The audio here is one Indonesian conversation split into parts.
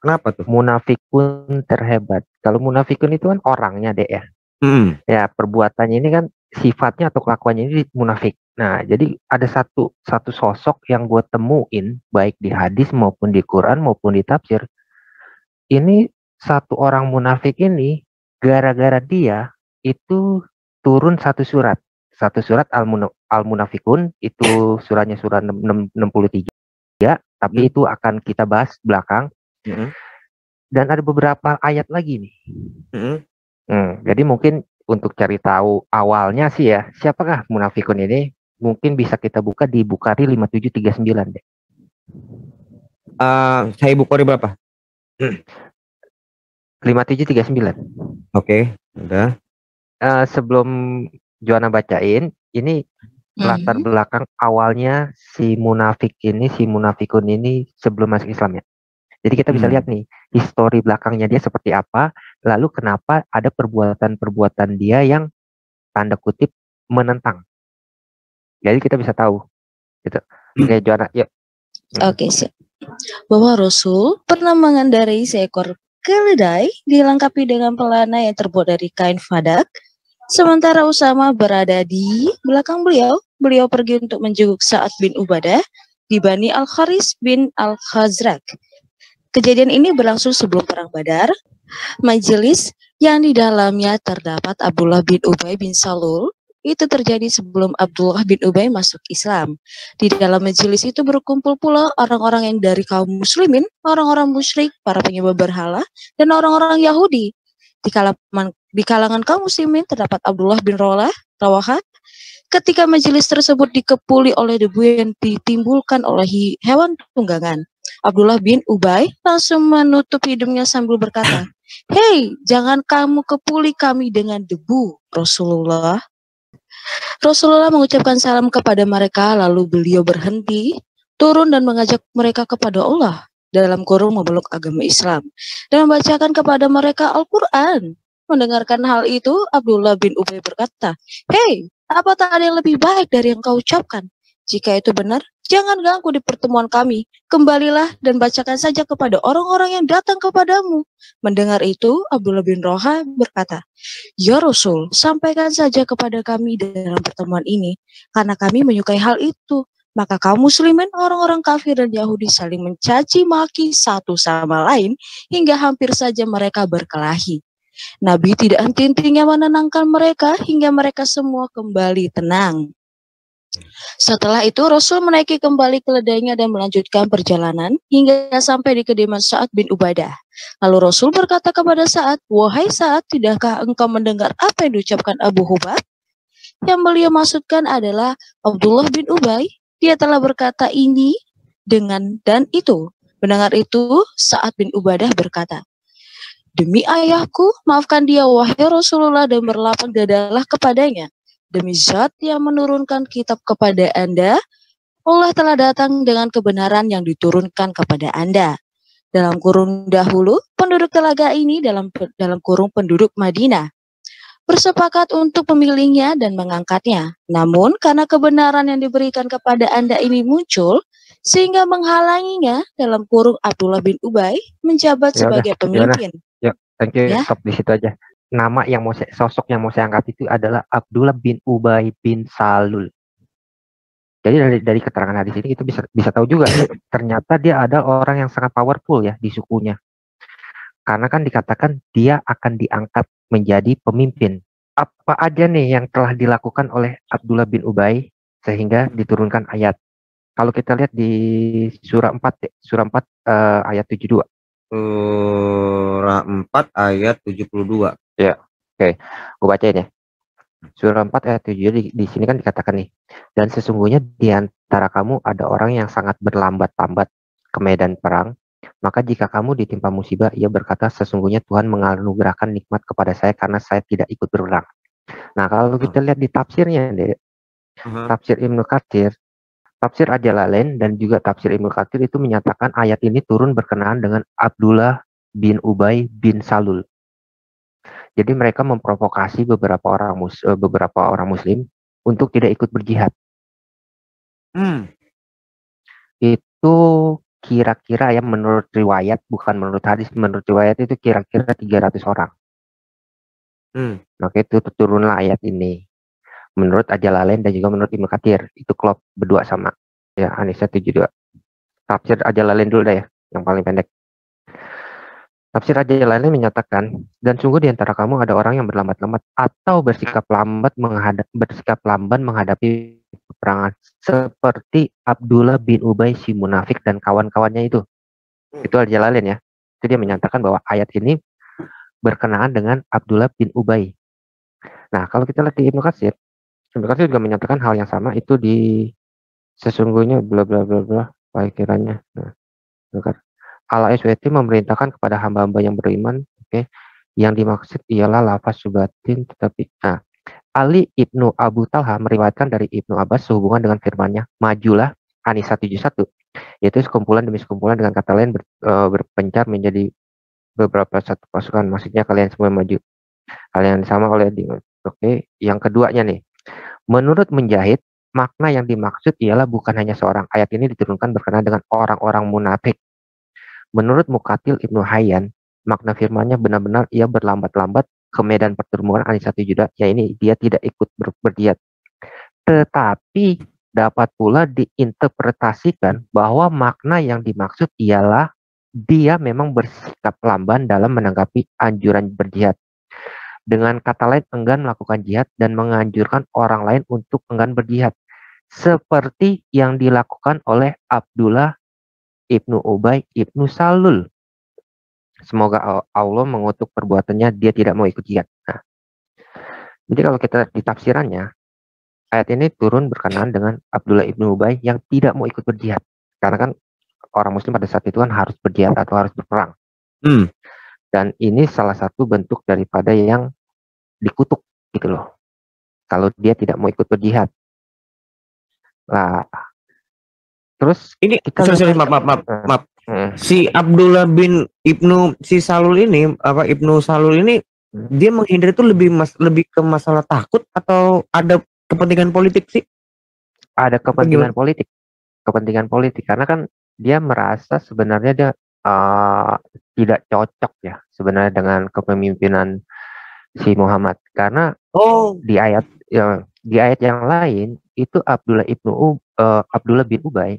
Kenapa tuh? Munafikun terhebat. Kalau munafikun itu kan orangnya deh ya. Ya, perbuatannya ini kan sifatnya atau kelakuannya ini munafik. Nah, jadi ada satu sosok yang gue temuin baik di hadis maupun di Quran maupun di tafsir. Ini satu orang munafik ini gara-gara dia itu turun satu surat. Satu surat Al-Munafikun itu suratnya surat 63, tapi itu akan kita bahas belakang. Dan ada beberapa ayat lagi nih. Jadi mungkin untuk cari tahu awalnya sih ya, siapakah munafikun ini? Mungkin bisa kita buka di Bukhari 5739 deh. Saya Bukhari berapa? 5739. Oke, udah. Sebelum Joanna bacain, ini latar belakang awalnya si munafikun ini sebelum masuk Islam ya. Jadi kita bisa lihat nih, histori belakangnya dia seperti apa, lalu kenapa ada perbuatan-perbuatan dia yang tanda kutip menentang. Jadi kita bisa tahu. Gitu. Oke, Joanna, yuk. Oke, siap. Bahwa Rasul pernah mengendarai seekor keledai dilengkapi dengan pelana yang terbuat dari kain fadak. Sementara Usama berada di belakang beliau, beliau pergi untuk menjenguk Sa'ad bin Ubadah di Bani Al-Kharis bin Al-Khazraj. Kejadian ini berlangsung sebelum Perang Badar. Majelis yang di dalamnya terdapat Abdullah bin Ubay bin Salul itu terjadi sebelum Abdullah bin Ubay masuk Islam. Di dalam majelis itu berkumpul pula orang-orang yang dari kaum muslimin, orang-orang musyrik, para penyembah berhala, dan orang-orang Yahudi. Di kalangan kaum muslimin terdapat Abdullah bin Rawaha. Ketika majelis tersebut dikepuli oleh debu yang ditimbulkan oleh hewan tunggangan, Abdullah bin Ubay langsung menutup hidungnya sambil berkata, "Hei, jangan kamu kepuli kami dengan debu, Rasulullah." Rasulullah mengucapkan salam kepada mereka, lalu beliau berhenti, turun dan mengajak mereka kepada Allah, dalam kurung memeluk agama Islam, dan membacakan kepada mereka Al-Quran. Mendengarkan hal itu, Abdullah bin Ubay berkata, "Hei, apa tak ada yang lebih baik dari yang kau ucapkan? Jika itu benar, jangan ganggu di pertemuan kami. Kembalilah dan bacakan saja kepada orang-orang yang datang kepadamu." Mendengar itu, Abdullah bin Rawaha berkata, "Ya Rasul, sampaikan saja kepada kami dalam pertemuan ini, karena kami menyukai hal itu." Maka kaum muslimin, orang-orang kafir dan Yahudi saling mencaci maki satu sama lain hingga hampir saja mereka berkelahi. Nabi tidak henti-hentinya menenangkan mereka hingga mereka semua kembali tenang. Setelah itu Rasul menaiki kembali keledainya dan melanjutkan perjalanan hingga sampai di kediaman Sa'ad bin Ubadah. Lalu Rasul berkata kepada Sa'ad, "Wahai Sa'ad, tidakkah engkau mendengar apa yang diucapkan Abu Hubab?" Yang beliau maksudkan adalah Abdullah bin Ubay. Dia telah berkata ini dengan dan itu. Mendengar itu, Sa'ad bin Ubadah berkata, "Demi ayahku, maafkan dia wahai Rasulullah dan berlapang dadalah kepadanya. Demi zat yang menurunkan kitab kepada Anda, Allah telah datang dengan kebenaran yang diturunkan kepada Anda." Dalam kurung dahulu, penduduk telaga ini dalam kurung penduduk Madinah bersepakat untuk memilihnya dan mengangkatnya. Namun karena kebenaran yang diberikan kepada Anda ini muncul, sehingga menghalanginya dalam kurung Abdullah bin Ubay menjabat sebagai pemimpin. Thank you, stop di situ aja. Nama yang sosok yang mau saya angkat itu adalah Abdullah bin Ubay bin Salul. Jadi dari keterangan hadis ini kita bisa tahu juga ternyata dia ada orang yang sangat powerful ya di sukunya. Karena kan dikatakan dia akan diangkat menjadi pemimpin. Apa aja nih yang telah dilakukan oleh Abdullah bin Ubay sehingga diturunkan ayat. Kalau kita lihat di surah 4 ayat 72. Surah 4 ayat 72. Ya, oke. Gue bacain ya. Surah 4 ayat 7 di sini kan dikatakan nih. Dan sesungguhnya di antara kamu ada orang yang sangat berlambat-lambat ke medan perang. Maka jika kamu ditimpa musibah, ia berkata, "Sesungguhnya Tuhan menganugerahkan nikmat kepada saya karena saya tidak ikut berperang." Nah, kalau kita lihat di tafsirnya, tafsir Ibnu Katsir, tafsir Al-Jalalain dan juga tafsir Ibnu Katsir itu menyatakan ayat ini turun berkenaan dengan Abdullah bin Ubay bin Salul. Jadi mereka memprovokasi beberapa orang Muslim untuk tidak ikut berjihad. Itu kira-kira ya menurut riwayat, bukan menurut hadis, menurut riwayat itu kira-kira 300 orang. Maka itu turunlah ayat ini. Menurut Ajalalain dan juga menurut Ibnu Katsir, itu klop berdua sama. Ya, An-Nisa 72. Tafsir Ajalalain dulu deh ya, yang paling pendek. Tafsir Ajalalain menyatakan, dan sungguh di antara kamu ada orang yang berlambat-lambat atau bersikap lamban menghadapi peperangan seperti Abdullah bin Ubay si munafik dan kawan-kawannya itu. Itu Ajalalain ya. Itu dia menyatakan bahwa ayat ini berkenaan dengan Abdullah bin Ubay. Nah, kalau kita lihat di Ibnu Katsir juga menyatakan hal yang sama, itu di sesungguhnya bla bla bla bla kiranya. Nah, Allah SWT memerintahkan kepada hamba-hamba yang beriman, yang dimaksud ialah lafaz subatin, tetapi Ali Ibnu Abu Talha meriwayatkan dari Ibnu Abbas sehubungan dengan firman-Nya, majulah, An-Nisa 71, yaitu sekumpulan demi sekumpulan, dengan kata lain berpencar menjadi beberapa satu pasukan, maksudnya kalian semua maju, kalian sama oleh yang keduanya nih, menurut Mujahid, makna yang dimaksud ialah bukan hanya seorang. Ayat ini diturunkan berkenaan dengan orang-orang munafik. Menurut Muqatil Ibnu Hayyan, makna firman-Nya benar-benar ia berlambat-lambat ke medan pertempuran. An-Nisa 72, ya ini dia tidak ikut berjihad. Tetapi dapat pula diinterpretasikan bahwa makna yang dimaksud ialah dia memang bersikap lamban dalam menanggapi anjuran berjihad. Dengan kata lain, enggan melakukan jihad dan menganjurkan orang lain untuk enggan berjihad. Seperti yang dilakukan oleh Abdullah Ibnu Ubay Ibnu Salul. Semoga Allah mengutuk perbuatannya, dia tidak mau ikut jihad. Nah, jadi kalau kita di tafsirannya, ayat ini turun berkenaan dengan Abdullah Ibnu Ubay yang tidak mau ikut berjihad. Karena kan orang muslim pada saat itu kan harus berjihad atau harus berperang. Dan ini salah satu bentuk daripada yang dikutuk gitu loh. Kalau dia tidak mau ikut berjihad. Lah, terus ini maaf. Si Abdullah bin Ibnu Salul ini, Ibnu Salul ini, dia menghindar itu lebih ke masalah takut atau ada kepentingan politik sih? Ada kepentingan politik. Kepentingan politik karena kan dia merasa sebenarnya dia tidak cocok ya sebenarnya dengan kepemimpinan si Muhammad, karena di ayat yang lain itu Abdullah bin Ubay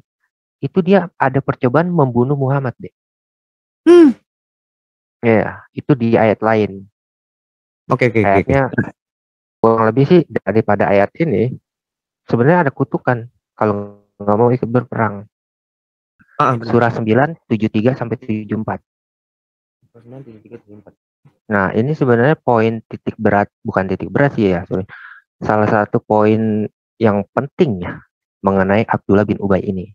itu dia ada percobaan membunuh Muhammad deh. Ya, itu di ayat lain. Ayatnya kurang lebih sih daripada ayat ini sebenarnya ada kutukan kalau nggak mau ikut berperang. Surah 9 73 sampai 74. Nah, ini sebenarnya poin titik berat, bukan titik berat sih ya, sorry. Salah satu poin yang penting ya mengenai Abdullah bin Ubay ini,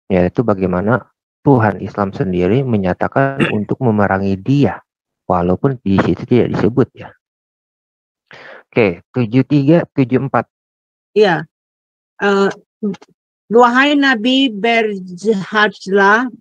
yaitu bagaimana Tuhan Islam sendiri menyatakan untuk memerangi dia, walaupun di situ tidak disebut ya. Oke, 73 74. Iya. Wahai Nabi, berjihadlah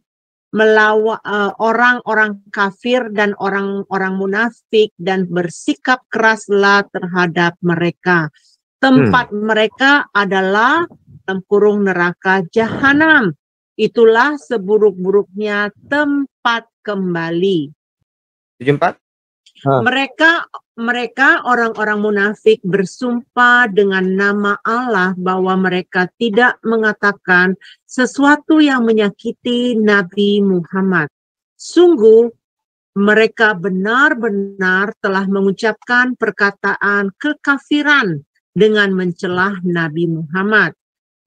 melawan orang-orang kafir dan orang-orang munafik dan bersikap keraslah terhadap mereka. Tempat mereka adalah dalam kurung neraka jahanam. Itulah seburuk-buruknya tempat kembali. 74. Mereka orang-orang munafik bersumpah dengan nama Allah bahwa mereka tidak mengatakan sesuatu yang menyakiti Nabi Muhammad. Sungguh mereka benar-benar telah mengucapkan perkataan kekafiran dengan mencelah Nabi Muhammad,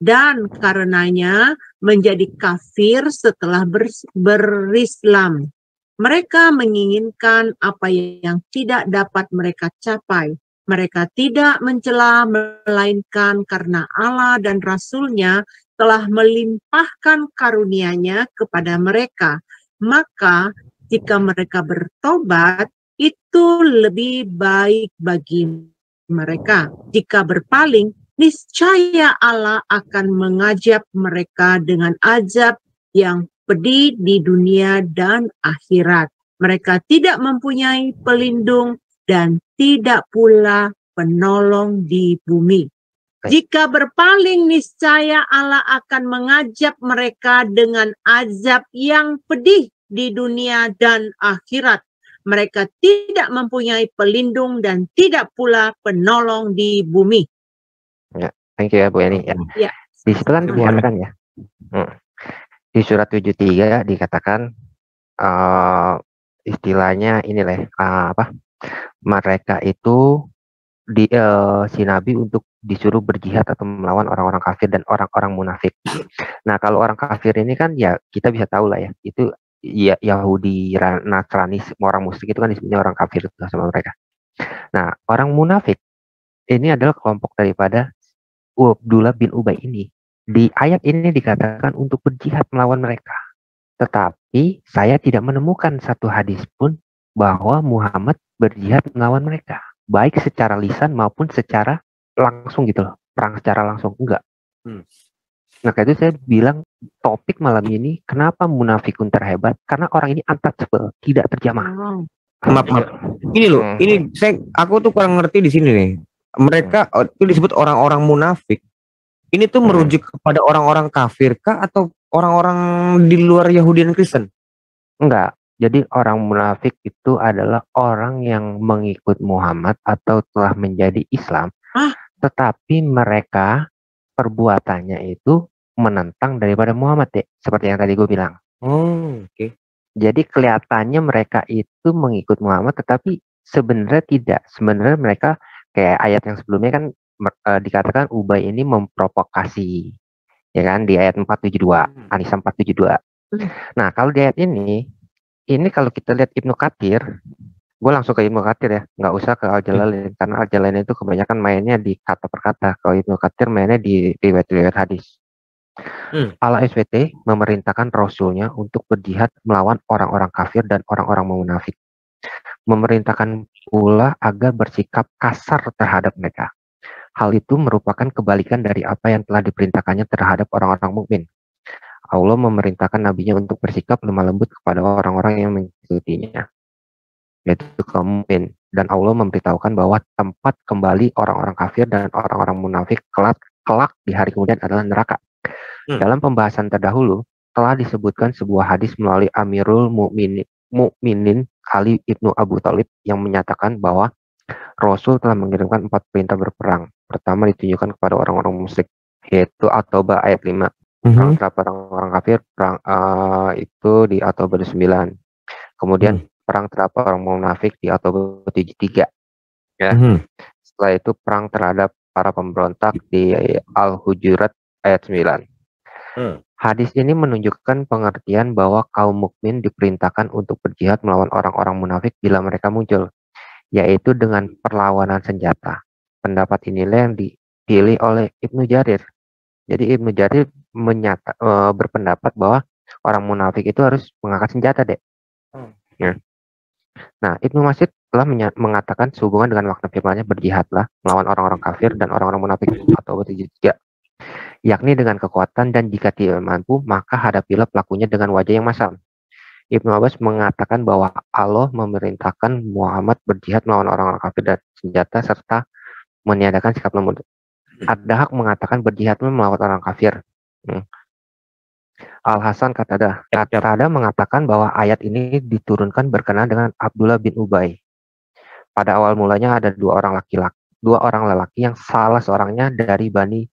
dan karenanya menjadi kafir setelah berislam. Mereka menginginkan apa yang tidak dapat mereka capai. Mereka tidak mencela melainkan karena Allah dan Rasul-Nya telah melimpahkan karunia-Nya kepada mereka. Maka jika mereka bertobat, itu lebih baik bagi mereka. Jika berpaling, niscaya Allah akan mengajab mereka dengan azab yang pedih di dunia dan akhirat. Mereka tidak mempunyai pelindung dan tidak pula penolong di bumi. Jika berpaling, niscaya Allah akan mengajab mereka dengan azab yang pedih di dunia dan akhirat. Mereka tidak mempunyai pelindung dan tidak pula penolong di bumi. Ya, thank you ya Bu Yani. Ya. Di situ kan dikatakan ya. Di surat 73 dikatakan istilahnya inilah mereka itu si Nabi untuk disuruh berjihad atau melawan orang-orang kafir dan orang-orang munafik. Nah, kalau orang kafir ini kan ya kita bisa tahu lah ya, itu ya Yahudi, Nasrani, orang musyrik itu kan disebutnya orang kafir sama mereka. Nah, orang munafik ini adalah kelompok daripada Abdullah bin Ubay ini. Di ayat ini dikatakan untuk berjihad melawan mereka. Tetapi saya tidak menemukan satu hadis pun bahwa Muhammad berjihad melawan mereka. Baik secara lisan maupun secara langsung gitu loh. Perang secara langsung. Enggak. Nah, itu saya bilang topik malam ini, kenapa munafikun terhebat? Karena orang ini untouchable, tidak terjamah. Maaf. Ini loh, aku tuh kurang ngerti di sini nih. Mereka itu disebut orang-orang munafik. Ini tuh merujuk kepada orang-orang kafir kah atau orang-orang di luar Yahudi dan Kristen? Enggak. Jadi orang munafik itu adalah orang yang mengikut Muhammad atau telah menjadi Islam. Tetapi mereka perbuatannya itu menentang daripada Muhammad ya. Seperti yang tadi gue bilang. Oke. Jadi kelihatannya mereka itu mengikut Muhammad tetapi sebenarnya tidak. Sebenarnya mereka kayak ayat yang sebelumnya kan dikatakan Ubay ini memprovokasi. Ya kan di ayat 472, An-Nisa 472. Nah, kalau di ayat ini kalau kita lihat Ibnu Katsir, gue langsung ke Ibnu Katsir ya, nggak usah ke Al-Jalalain karena Al-Jalalain itu kebanyakan mainnya di kata per kata. Kalau Ibnu Katsir mainnya di riwayat-riwayat hadis. Allah SWT memerintahkan Rasulnya untuk berjihad melawan orang-orang kafir dan orang-orang munafik. Memerintahkan pula agar bersikap kasar terhadap mereka. Hal itu merupakan kebalikan dari apa yang telah diperintahkannya terhadap orang-orang mukmin. Allah memerintahkan nabinya untuk bersikap lemah lembut kepada orang-orang yang mengikutinya, yaitu kaum mukmin. Dan Allah memberitahukan bahwa tempat kembali orang-orang kafir dan orang-orang munafik kelak di hari kemudian adalah neraka. Dalam pembahasan terdahulu telah disebutkan sebuah hadis melalui Amirul Mukminin Ali ibnu Abu Thalib yang menyatakan bahwa Rasul telah mengirimkan 4 perintah berperang. Pertama ditunjukkan kepada orang-orang musyrik, yaitu At-Taubah ayat 5. Perang terhadap orang-orang kafir, perang itu di At-Taubah 9. Kemudian perang terhadap orang munafik di At-Taubah 73. Ya. Setelah itu perang terhadap para pemberontak di Al-Hujurat ayat 9. Hadis ini menunjukkan pengertian bahwa kaum mukmin diperintahkan untuk berjihad melawan orang-orang munafik bila mereka muncul, yaitu dengan perlawanan senjata. Pendapat inilah yang dipilih oleh Ibnu Jarir. Jadi Ibnu Jarir berpendapat bahwa orang munafik itu harus mengangkat senjata, Dek. Ya. Nah, Ibnu Mas'ud telah mengatakan sehubungan dengan makna firman-Nya berjihadlah melawan orang-orang kafir dan orang-orang munafik atau 73. Yakni dengan kekuatan dan jika tidak mampu maka hadapilah pelakunya dengan wajah yang masam. Ibnu Abbas mengatakan bahwa Allah memerintahkan Muhammad berjihad melawan orang-orang kafir dan senjata serta meniadakan sikap lembut. Ada hak mengatakan berjihad melawan orang kafir. Al-Hasan Qatadah mengatakan bahwa ayat ini diturunkan berkenaan dengan Abdullah bin Ubay. Pada awal mulanya ada dua orang lelaki yang salah seorangnya dari Bani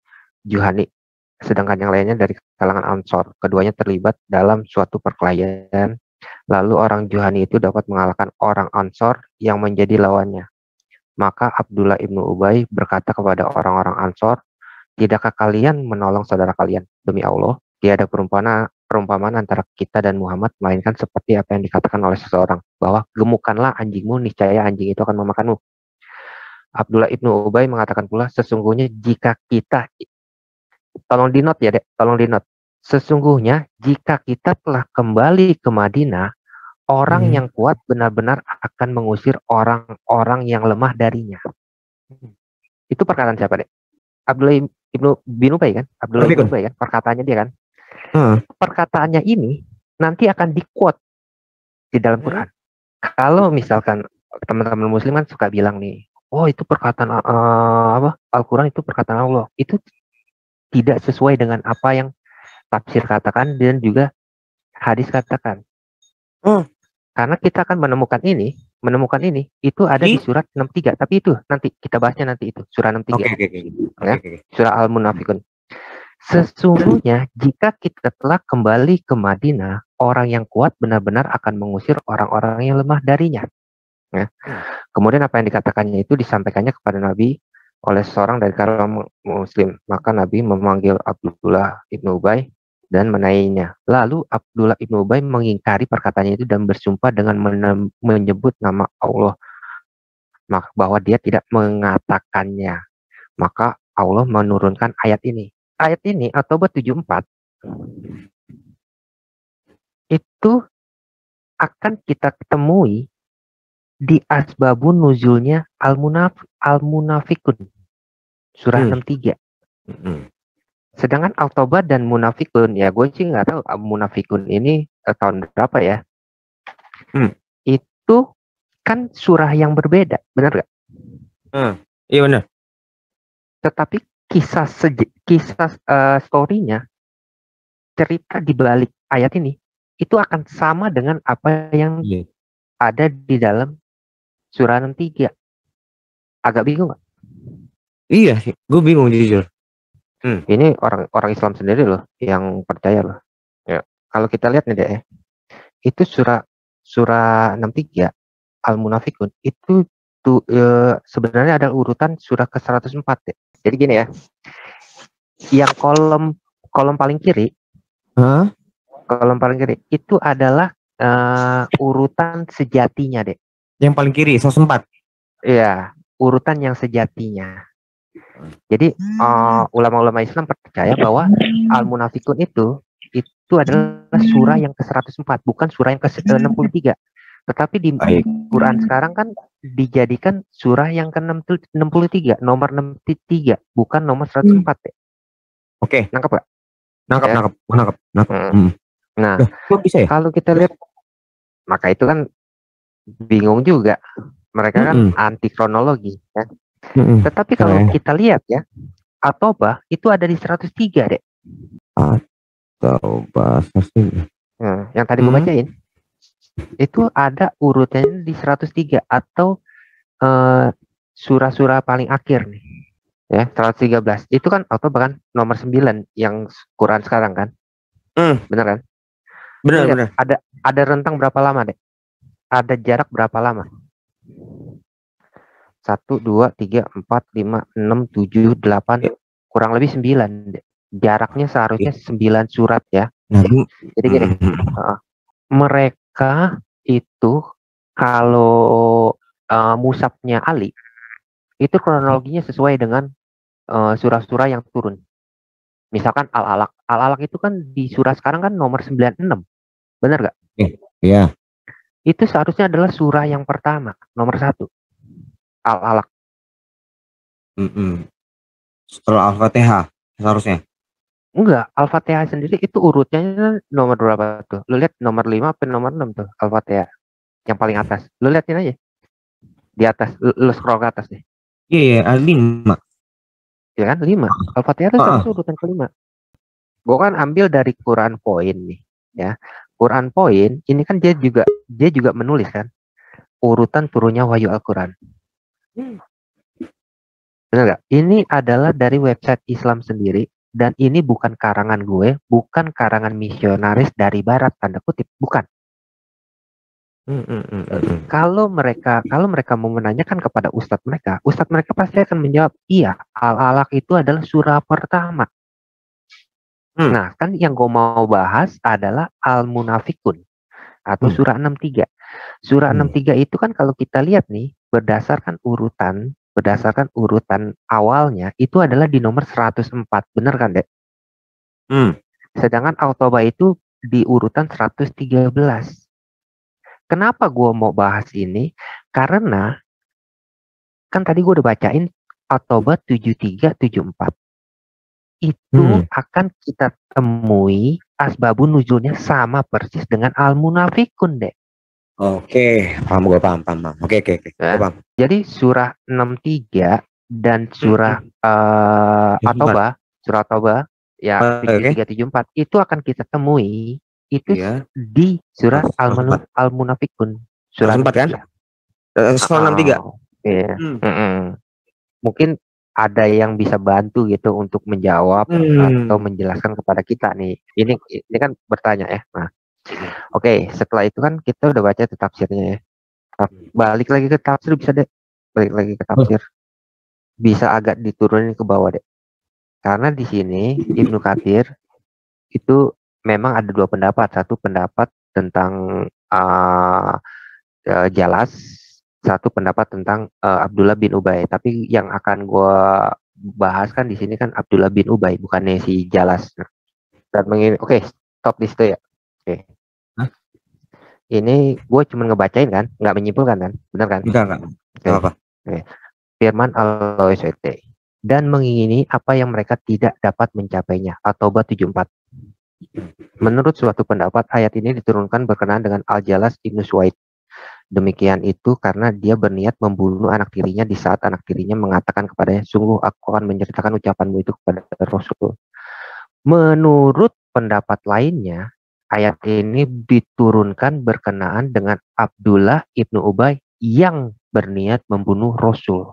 Juhani, sedangkan yang lainnya dari kalangan Ansor. Keduanya terlibat dalam suatu perkelahian. Lalu orang Juhani itu dapat mengalahkan orang Ansor yang menjadi lawannya. Maka Abdullah ibnu Ubay berkata kepada orang-orang Ansor, tidakkah kalian menolong saudara kalian? Demi Allah, tiada perumpamaan antara kita dan Muhammad, melainkan seperti apa yang dikatakan oleh seseorang, bahwa gemukkanlah anjingmu, niscaya anjing itu akan memakanmu. Abdullah ibnu Ubay mengatakan pula, sesungguhnya jika kita, tolong di note ya Dek, tolong di note. Sesungguhnya jika kita telah kembali ke Madinah, orang yang kuat benar-benar akan mengusir orang-orang yang lemah darinya. Itu perkataan siapa, Dek? Abdullah bin Ubay kan? Abdullah bin Ubay kan? Perkataannya dia kan? Perkataannya ini nanti akan di-quote di dalam Quran. Kalau misalkan teman-teman muslim kan suka bilang nih, oh itu perkataan Al-Quran itu perkataan Allah. Itu tidak sesuai dengan apa yang tafsir katakan dan juga hadis katakan. Karena kita akan menemukan ini itu ada di surat 63, tapi itu nanti kita bahasnya nanti itu surat 63. Okay. Surah Al-Munafikun. Sesungguhnya jika kita telah kembali ke Madinah, orang yang kuat benar-benar akan mengusir orang-orang yang lemah darinya. Ya. Kemudian apa yang dikatakannya itu disampaikannya kepada Nabi oleh seorang dari kalangan Muslim. Maka Nabi memanggil Abdullah ibnu Ubay dan menaiknya. Lalu Abdullah ibnu Ubay mengingkari perkataannya itu dan bersumpah dengan menyebut nama Allah, bahwa dia tidak mengatakannya. Maka Allah menurunkan ayat ini. Ayat ini At-Taubah 74 itu akan kita temui di asbabun nuzulnya Al-Munafikun surah 63. Sedangkan Al-Taubah dan Munafikun, ya gue sih nggak tahu Munafikun ini tahun berapa ya. Itu kan surah yang berbeda, benar gak? Iya benar. Tetapi kisah story-nya, cerita di balik ayat ini itu akan sama dengan apa yang ada di dalam surah 63. Agak bingung gak? Iya sih, gue bingung jujur. Ini orang Islam sendiri loh yang percaya loh. Ya, kalau kita lihat nih deh, itu surah 63 Al-Munafikun itu sebenarnya ada urutan surah ke-104 deh. Jadi gini ya, yang kolom paling kiri, kolom paling kiri itu adalah urutan sejatinya deh. Yang paling kiri 104. Iya, urutan yang sejatinya. Jadi ulama-ulama Islam percaya bahwa Al-Munafikun itu adalah surah yang ke-104, bukan surah yang ke-63. Tetapi di Quran sekarang kan dijadikan surah yang ke-63, nomor 63, bukan nomor 104. Oke. Nangkep gak? Nangkep. Nah, bisa ya? Kalau kita lihat, maka itu kan bingung juga. Mereka kan anti kronologi ya. Tetapi kalau kita lihat ya, At-Taubah itu ada di 103 deh. At-Taubah 103. Yang tadi gue bacain itu ada urutannya di 103 atau surah-surah paling akhir nih. Ya, 113. Itu kan At-Taubah kan nomor 9 yang Quran sekarang kan? Bener kan? Bener. Ada rentang berapa lama deh? Ada jarak berapa lama? 1, 2, 3, 4, 5, 6, 7, 8, kurang lebih 9 deh. Jaraknya seharusnya 9 surat ya. Jadi gini, mereka itu kalau mushafnya Ali itu kronologinya sesuai dengan surah-surah yang turun. Misalkan Al-Alaq itu kan di surah sekarang kan nomor 96. Benar gak? Iya. Itu seharusnya adalah surah yang pertama, nomor 1. Al-Alaq. Setelah Al-Fatihah seharusnya. Enggak, Al-Fatihah sendiri itu urutnya nomor berapa tuh? Lu lihat nomor 5 atau nomor 6 tuh Al-Fatihah. Yang paling atas. Lu liatin aja. Di atas, lu scroll ke atas deh. Iya, 5. Ya kan 5. Al-Fatihah itu seharusnya urutan ke-5. Gua kan ambil dari Quran Point nih, ya. Quran Point ini kan dia juga menulis kan urutan turunnya wahyu Al-Quran. Benar gak? Ini adalah dari website Islam sendiri dan ini bukan karangan gue, bukan karangan misionaris dari barat tanda kutip, bukan. Kalau mereka mau menanyakan kepada ustadz mereka pasti akan menjawab, iya, Al-Alaq itu adalah surah pertama. Nah, kan yang gue mau bahas adalah Al-Munafikun atau surah 63. Surah 63 itu kan kalau kita lihat nih berdasarkan urutan awalnya itu adalah di nomor 104, bener kan, Dek? Sedangkan At-Taubah itu di urutan 113. Kenapa gue mau bahas ini? Karena kan tadi gue udah bacain At-Taubah 73, 74. Itu akan kita temui asbabun nuzulnya sama persis dengan Al-Munafikun, Dek. Oke, paham gue, paham. Oke. Ya. Paham. Jadi surah 63 dan surah surah Taubah ya 73 74 itu akan kita temui itu di surah Al-Munafikun. Surah 4 kan? Surah 63. Iya. Mungkin ada yang bisa bantu gitu untuk menjawab atau menjelaskan kepada kita nih. Ini kan bertanya ya. Nah, oke, setelah itu kan kita udah baca tafsirnya ya. Balik lagi ke tafsir bisa deh. Balik lagi ke tafsir. Bisa agak diturunin ke bawah deh. Karena di sini Ibnu Katsir itu memang ada dua pendapat. Satu pendapat tentang Jalas, satu pendapat tentang Abdullah bin Ubay. Tapi yang akan gue bahas kan di sini kan Abdullah bin Ubay, bukannya si Jalas. Dan oke, stop di situ ya. Oke. Ini gue cuma ngebacain kan, nggak menyimpulkan kan, benar kan? Enggak. Apa? Oke. Firman Allah SWT. Dan mengingini apa yang mereka tidak dapat mencapainya. At-Taubah 74. Menurut suatu pendapat, ayat ini diturunkan berkenaan dengan Al-Jalas Ibnu Suwaid. Demikian itu karena dia berniat membunuh anak tirinya di saat anak tirinya mengatakan kepadanya, sungguh aku akan menceritakan ucapanmu itu kepada Rasul. Menurut pendapat lainnya, ayat ini diturunkan berkenaan dengan Abdullah ibnu Ubay yang berniat membunuh Rasul.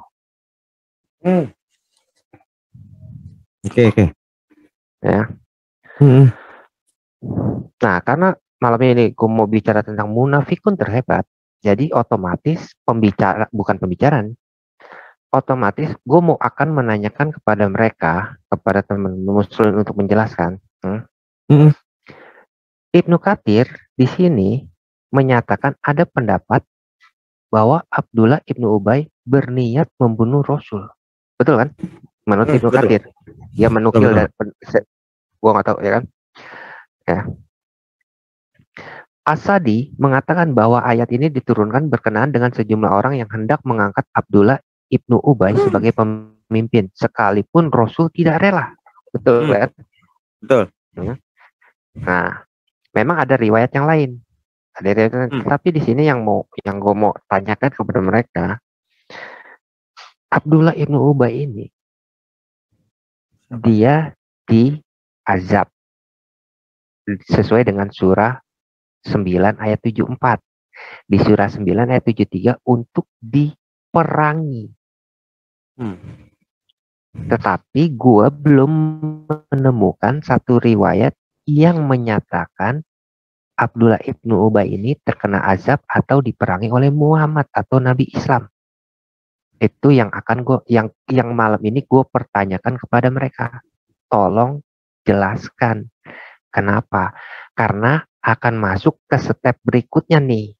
Oke. Ya. Nah, karena malam ini gue mau bicara tentang munafikun terhebat, jadi otomatis otomatis gue mau akan menanyakan kepada mereka, kepada teman muslim untuk menjelaskan. Ibnu Katsir di sini menyatakan ada pendapat bahwa Abdullah ibnu Ubay berniat membunuh Rasul. Betul kan? Menurut Ibnu Katsir. Dia menukil dari gue nggak tahu ya kan? Ya. As-Sadi mengatakan bahwa ayat ini diturunkan berkenaan dengan sejumlah orang yang hendak mengangkat Abdullah ibnu Ubay sebagai pemimpin, sekalipun Rasul tidak rela. Betul kan? Betul. Nah, memang ada riwayat yang lain. Tapi di sini yang gue mau tanyakan kepada mereka, Abdullah ibnu Ubay ini dia diazab sesuai dengan surah 9 ayat 74. Di surah 9 ayat 73 untuk diperangi. Tetapi gue belum menemukan satu riwayat yang menyatakan Abdullah ibnu Ubay ini terkena azab atau diperangi oleh Muhammad atau Nabi Islam. Itu yang akan yang malam ini gue pertanyakan kepada mereka. Tolong jelaskan. Kenapa? Karena akan masuk ke step berikutnya nih.